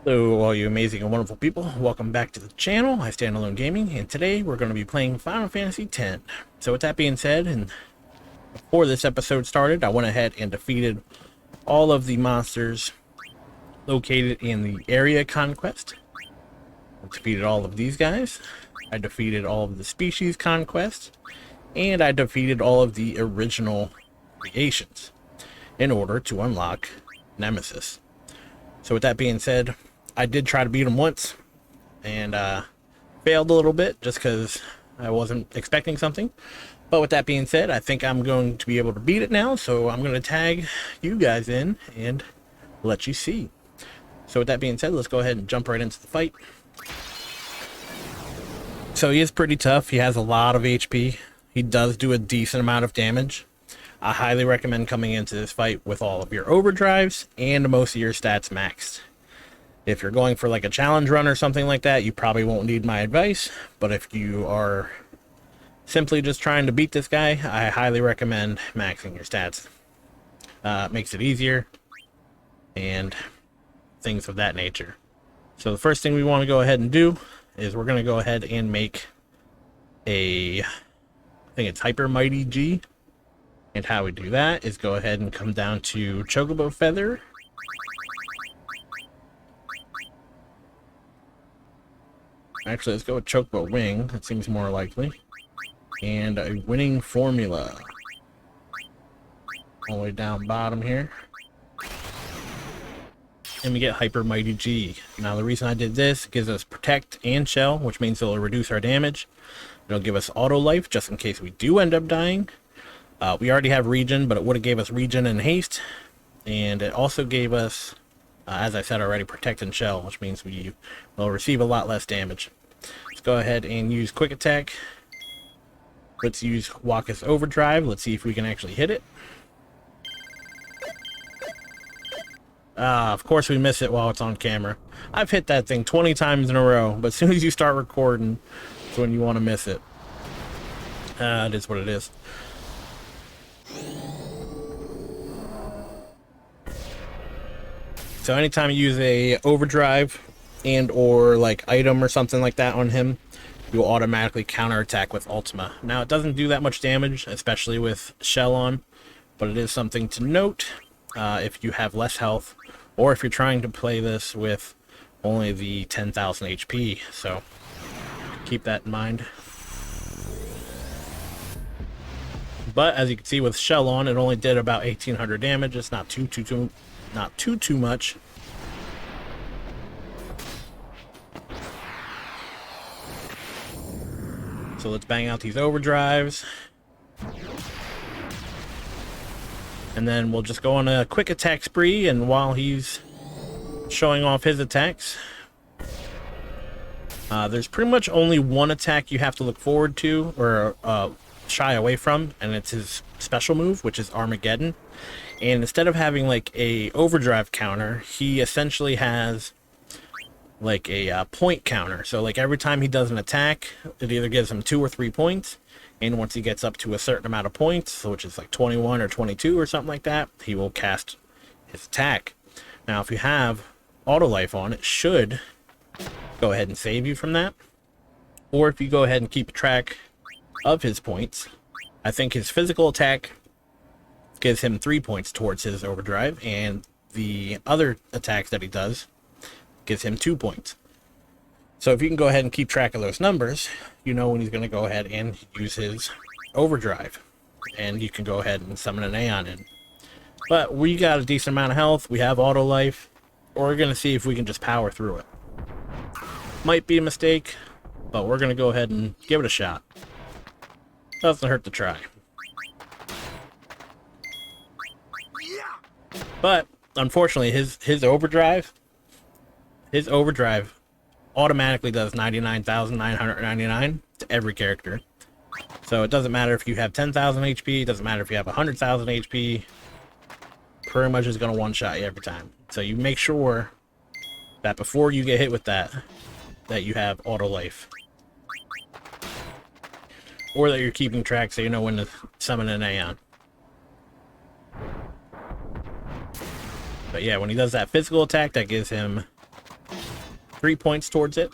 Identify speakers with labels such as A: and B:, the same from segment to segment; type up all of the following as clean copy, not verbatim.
A: Hello, all you amazing and wonderful people. Welcome back to the channel, IStandAlone Gaming, and today we're going to be playing Final Fantasy X. So with that being said, and before this episode started, I went ahead and defeated all of the monsters located in the area conquest. I defeated all of these guys. I defeated all of the species conquest, and I defeated all of the original creations in order to unlock Nemesis. So with that being said, I did try to beat him once, and failed a little bit just because I wasn't expecting something. But with that being said, I think I'm going to be able to beat it now, so I'm going to tag you guys in and let you see. So with that being said, let's go ahead and jump right into the fight. So he is pretty tough. He has a lot of HP. He does do a decent amount of damage. I highly recommend coming into this fight with all of your overdrives and most of your stats maxed. If you're going for like a challenge run or something like that, you probably won't need my advice. But if you are simply just trying to beat this guy, I highly recommend maxing your stats. It makes it easier and things of that nature. So the first thing we want to go ahead and do is we're going to go ahead and make I think it's Hyper Mighty G. And how we do that is go ahead and come down to Chocobo Feather. Actually, let's go with Chocobo Wing. That seems more likely. And a winning formula. All the way down bottom here. And we get Hyper Mighty G. Now, the reason I did this, it gives us Protect and Shell, which means it'll reduce our damage. It'll give us Auto Life, just in case we do end up dying. We already have Regen, but it would have gave us Regen and Haste. And it also gave us, as I said already, Protect and Shell, which means we will receive a lot less damage. Let's go ahead and use Quick Attack. Let's use Wakka's Overdrive. Let's see if we can actually hit it. Of course we miss it while it's on camera. I've hit that thing 20 times in a row, but as soon as you start recording, it's when you want to miss it. It is what it is. So anytime you use a overdrive and or like item or something like that on him, you'll automatically counterattack with Ultima. Now it doesn't do that much damage, especially with Shell on, but it is something to note if you have less health or if you're trying to play this with only the 10,000 HP. So keep that in mind. But as you can see with Shell on, it only did about 1,800 damage. It's not too much. So let's bang out these overdrives. And then we'll just go on a quick attack spree, and while he's showing off his attacks, there's pretty much only one attack you have to look forward to or shy away from, and it's his special move, which is Armageddon. And instead of having like a overdrive counter, he essentially has like a point counter. So like every time he does an attack, it either gives him 2 or 3 points, and once he gets up to a certain amount of points, which is like 21 or 22 or something like that, he will cast his attack. Now if you have auto life on, it should go ahead and save you from that. Or if you go ahead and keep track of his points, I think his physical attack gives him 3 points towards his overdrive, and the other attacks that he does gives him 2 points. So if you can go ahead and keep track of those numbers, you know when he's going to go ahead and use his overdrive, and you can go ahead and summon an Aeon in. But we got a decent amount of health, we have auto life, or we're going to see if we can just power through it. Might be a mistake, but we're going to go ahead and give it a shot. Doesn't hurt to try. But unfortunately, his overdrive automatically does 99,999 to every character. So it doesn't matter if you have 10,000 HP, it doesn't matter if you have 100,000 HP. Pretty much is going to one-shot you every time. So you make sure that before you get hit with that you have auto life. Or that you're keeping track so you know when to summon an Aeon. But yeah, when he does that physical attack, that gives him 3 points towards it.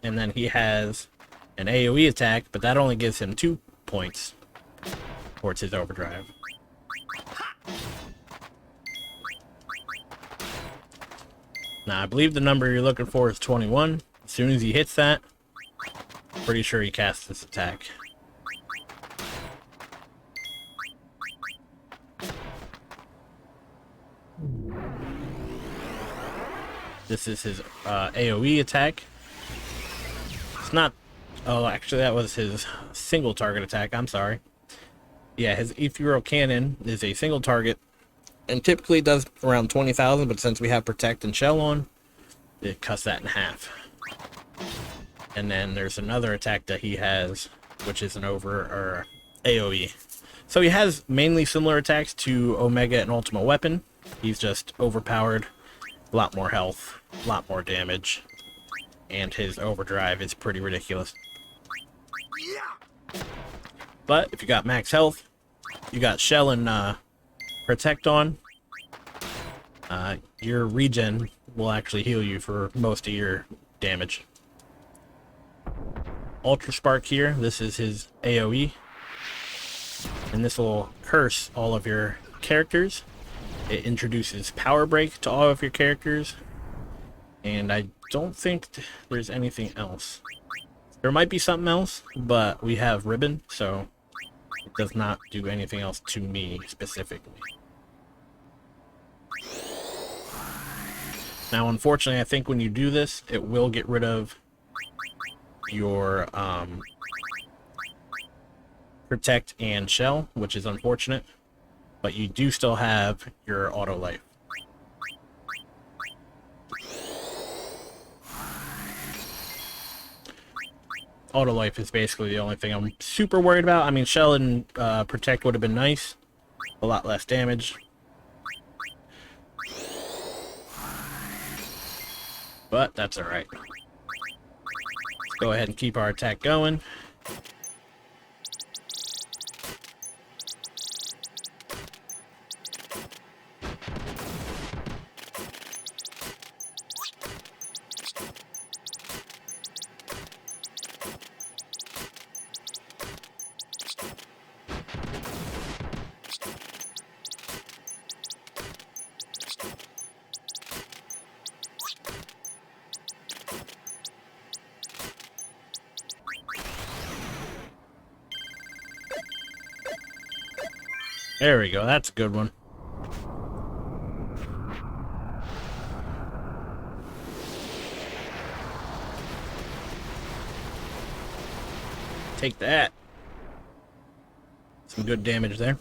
A: And then he has an AoE attack, but that only gives him 2 points towards his overdrive. Now, I believe the number you're looking for is 21. As soon as he hits that, pretty sure he casts this attack. This is his AoE attack. It's not... Oh, actually, that was his single target attack. I'm sorry. Yeah, his ethereal cannon is a single target, and typically does around 20,000, but since we have Protect and Shell on, it cuts that in half. And then there's another attack that he has, which is an AoE. So he has mainly similar attacks to Omega and Ultimate Weapon. He's just overpowered, a lot more health, a lot more damage, and his overdrive is pretty ridiculous. But if you got max health, you got Shell and Protect on, your regen will actually heal you for most of your damage. Ultra Spark here, this is his AoE, and this will curse all of your characters. It introduces Power Break to all of your characters, and I don't think there's anything else. There might be something else, but we have Ribbon, so it does not do anything else to me specifically. Now, unfortunately, I think when you do this, it will get rid of your Protect and Shell, which is unfortunate, but you do still have your auto life. Auto life is basically the only thing I'm super worried about. I mean, Shell and Protect would have been nice, a lot less damage, but that's alright. Let's go ahead and keep our attack going. There we go, that's a good one. Take that. Some good damage there.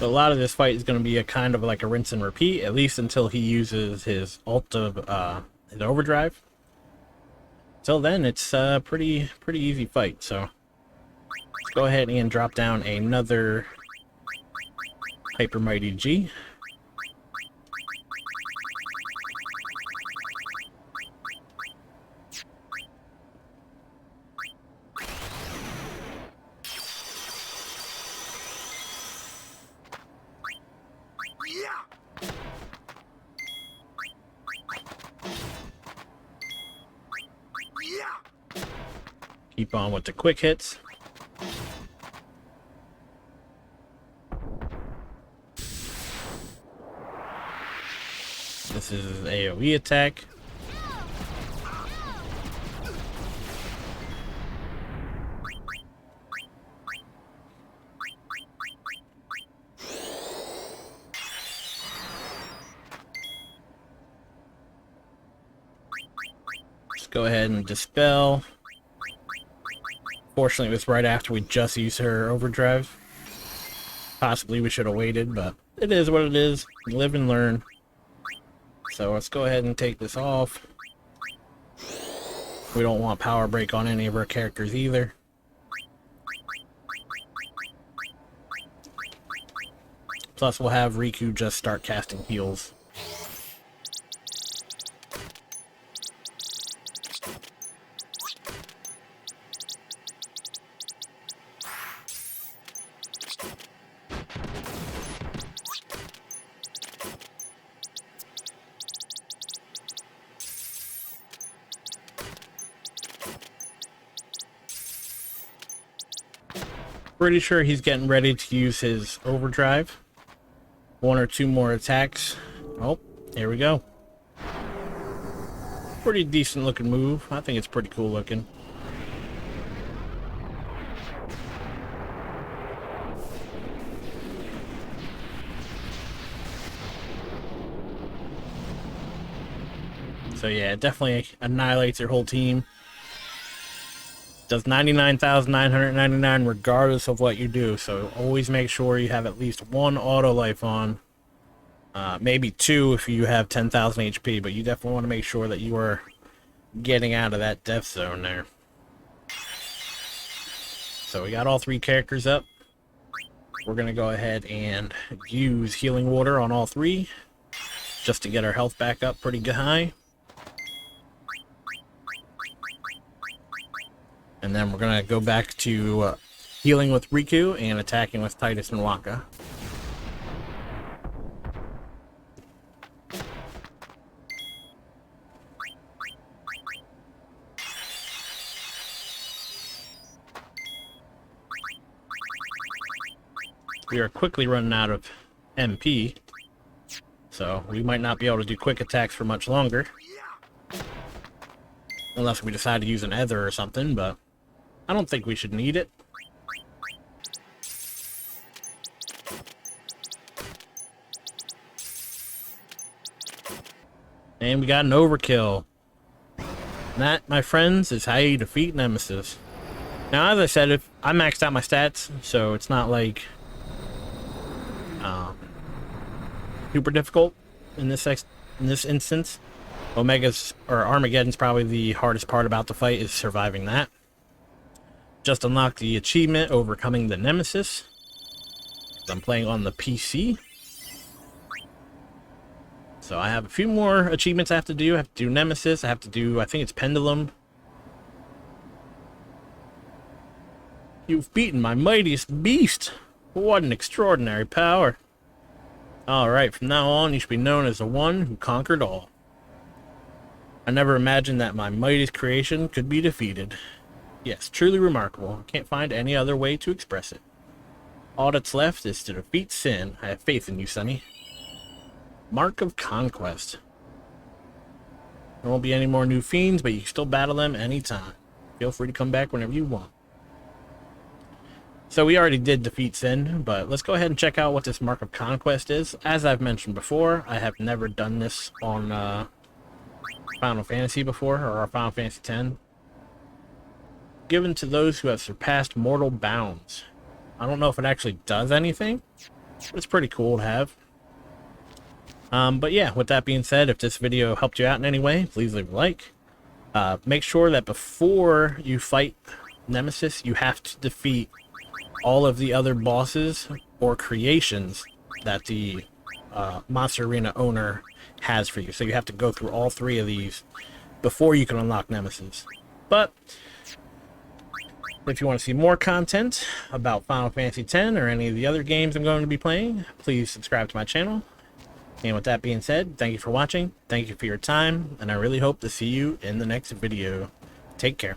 A: So a lot of this fight is going to be a kind of like a rinse and repeat, at least until he uses his ult of his overdrive. Till then, it's a pretty easy fight. So let's go ahead and drop down another Hyper Mighty G. Keep on with the quick hits. This is his AoE attack. Go ahead and dispel. Fortunately, it was right after we just used her overdrive. Possibly we should have waited, but it is what it is. Live and learn. So let's go ahead and take this off. We don't want power break on any of our characters either. Plus, we'll have Riku just start casting heals. Pretty sure he's getting ready to use his overdrive. One or two more attacks. Oh, here we go. Pretty decent looking move. I think it's pretty cool looking. So yeah, it definitely annihilates your whole team. Does 99,999 regardless of what you do, so always make sure you have at least one auto life on. Maybe two if you have 10,000 HP, but you definitely want to make sure that you are getting out of that death zone there. So we got all three characters up. We're going to go ahead and use healing water on all three just to get our health back up pretty high. And then we're going to go back to healing with Riku and attacking with Titus and Waka. We are quickly running out of MP, so we might not be able to do quick attacks for much longer. Unless we decide to use an Ether or something, but I don't think we should need it. And we got an overkill. And that, my friends, is how you defeat Nemesis. Now, as I said, if I maxed out my stats, so it's not like super difficult in this instance. Armageddon's probably the hardest part about the fight, is surviving that. Just unlocked the achievement, overcoming the Nemesis. I'm playing on the PC. So I have a few more achievements I have to do. I have to do Nemesis. I have to do, I think it's Pendulum. You've beaten my mightiest beast. What an extraordinary power. Alright, from now on you should be known as the one who conquered all. I never imagined that my mightiest creation could be defeated. Yes, truly remarkable. I can't find any other way to express it. All that's left is to defeat sin. I have faith in you, Sonny. Mark of Conquest. There won't be any more new fiends, but you can still battle them anytime. Feel free to come back whenever you want. So we already did defeat sin, but let's go ahead and check out what this Mark of Conquest is. As I've mentioned before, I have never done this on Final Fantasy before, or Final Fantasy X. Given to those who have surpassed mortal bounds. I don't know if it actually does anything, but it's pretty cool to have. But yeah, with that being said, if this video helped you out in any way, please leave a like. Make sure that before you fight Nemesis, you have to defeat all of the other bosses or creations that the Monster Arena owner has for you. So you have to go through all three of these before you can unlock Nemesis. But if you want to see more content about Final Fantasy X or any of the other games I'm going to be playing, please subscribe to my channel. And with that being said, thank you for watching, thank you for your time, and I really hope to see you in the next video. Take care.